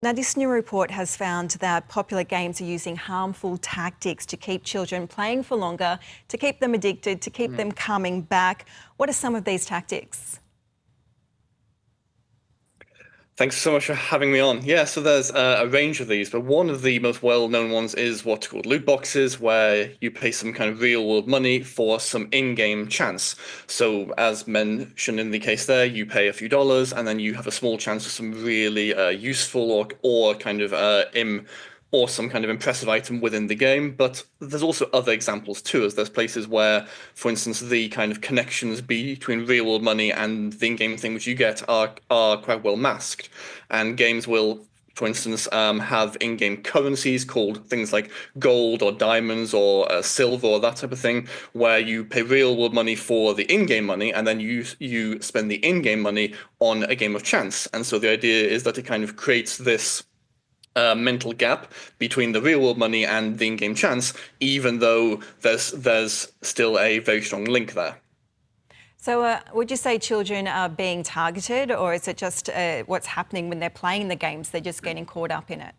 Now, this new report has found that popular games are using harmful tactics to keep children playing for longer, to keep them addicted, to keep them coming back. What are some of these tactics? Thanks so much for having me on. Yeah, so there's a range of these, but one of the most well-known ones is what's called loot boxes, where you pay some kind of real-world money for some in-game chance. So, as mentioned in the case there, you pay a few dollars, and then you have a small chance of some really useful or kind of or some kind of impressive item within the game. But there's also other examples too, as there's places where, for instance, the kind of connections between real world money and the in-game thing which you get are quite well masked. And games will, for instance, have in-game currencies called things like gold or diamonds or silver or that type of thing, where you pay real-world money for the in-game money, and then you spend the in-game money on a game of chance. And so the idea is that it kind of creates this mental gap between the real world money and the in-game chance, even though there's still a very strong link there. So, would you say children are being targeted, or is it just what's happening when they're playing the games? They're just getting caught up in it?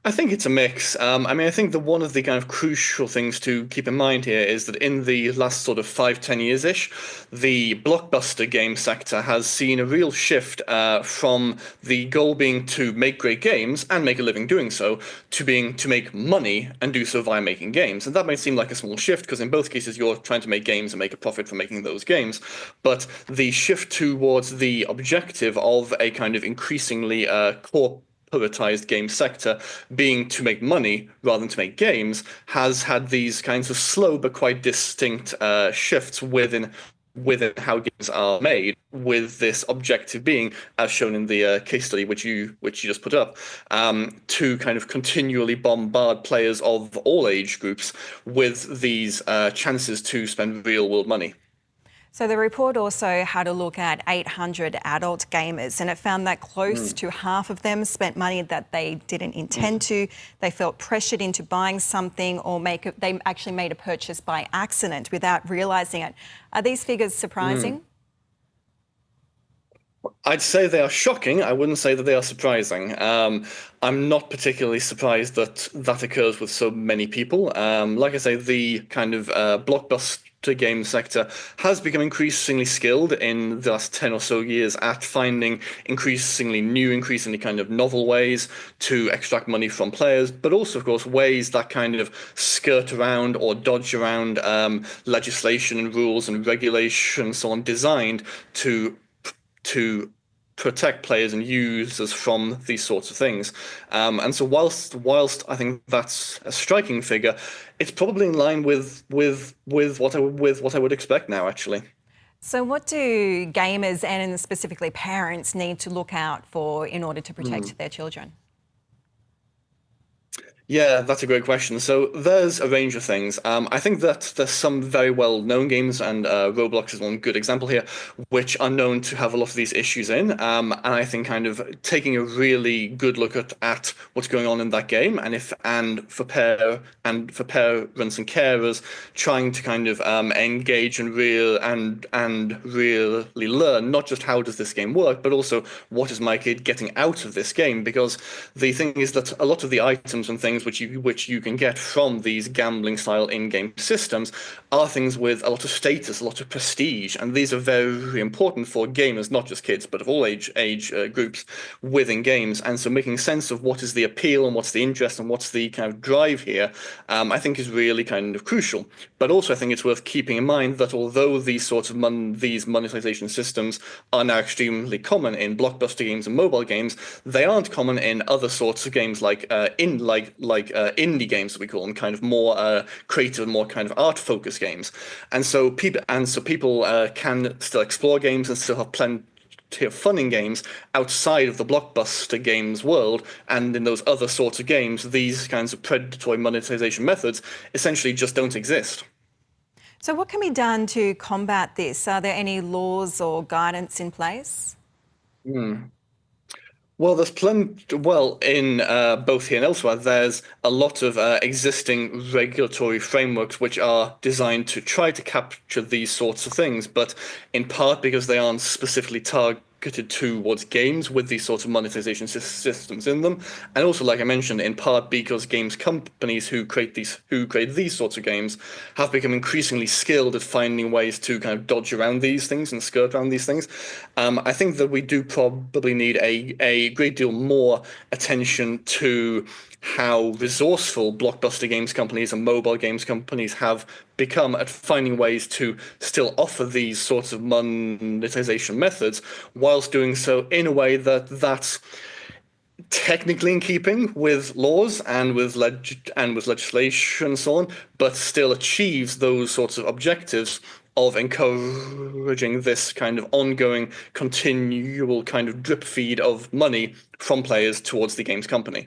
I think it's a mix. I think one of the kind of crucial things to keep in mind here is that in the last sort of 5, 10 years-ish, the blockbuster game sector has seen a real shift from the goal being to make great games and make a living doing so, to being to make money and do so via making games. And that might seem like a small shift because in both cases you're trying to make games and make a profit from making those games. But the shift towards the objective of a kind of increasingly corporatized game sector being to make money rather than to make games has had these kinds of slow but quite distinct shifts within how games are made, with this objective being, as shown in the case study which you just put up, to kind of continually bombard players of all age groups with these chances to spend real world money. So the report also had a look at 800 adult gamers, and it found that close to half of them spent money that they didn't intend to. They felt pressured into buying something, or they actually made a purchase by accident without realising it. Are these figures surprising? I'd say they are shocking. I wouldn't say that they are surprising. I'm not particularly surprised that that occurs with so many people. Like I say, the kind of blockbuster game sector has become increasingly skilled in the last 10 or so years at finding increasingly new, increasingly kind of novel ways to extract money from players, but also, of course, ways that kind of skirt around or dodge around legislation and rules and regulations, so on, designed to protect players and users from these sorts of things. And so whilst I think that's a striking figure, it's probably in line with what I would expect now, actually. So what do gamers and specifically parents need to look out for in order to protect their children? Yeah, that's a great question. So there's a range of things. I think that there's some very well-known games, and Roblox is one good example here, which are known to have a lot of these issues in. And I think kind of taking a really good look at what's going on in that game, and for parents and carers, trying to kind of engage and really learn not just how does this game work, but also what is my kid getting out of this game. Because the thing is that a lot of the items and things which you can get from these gambling style in-game systems are things with a lot of status, a lot of prestige, and these are very important for gamers, not just kids, but of all age groups within games. And so making sense of what is the appeal and what's the interest and what's the kind of drive here, I think is really kind of crucial. But also I think it's worth keeping in mind that although these sorts of these monetization systems are now extremely common in blockbuster games and mobile games, they aren't common in other sorts of games like indie games, that we call them, kind of more creative, more kind of art-focused games. And so people can still explore games and still have plenty of fun in games outside of the blockbuster games world. And in those other sorts of games, these kinds of predatory monetization methods essentially just don't exist. So what can be done to combat this? Are there any laws or guidance in place? Well, there's plenty. Well, in both here and elsewhere, there's a lot of existing regulatory frameworks which are designed to try to capture these sorts of things, but in part because they aren't specifically targeted towards games with these sorts of monetization systems in them, and also, like I mentioned, in part because games companies who create these sorts of games have become increasingly skilled at finding ways to kind of dodge around these things and skirt around these things. I think that we do probably need a great deal more attention to how resourceful blockbuster games companies and mobile games companies have become at finding ways to still offer these sorts of monetization methods, whilst doing so in a way that's technically in keeping with laws and with legislation and so on, but still achieves those sorts of objectives of encouraging this kind of ongoing, continual kind of drip feed of money from players towards the games company.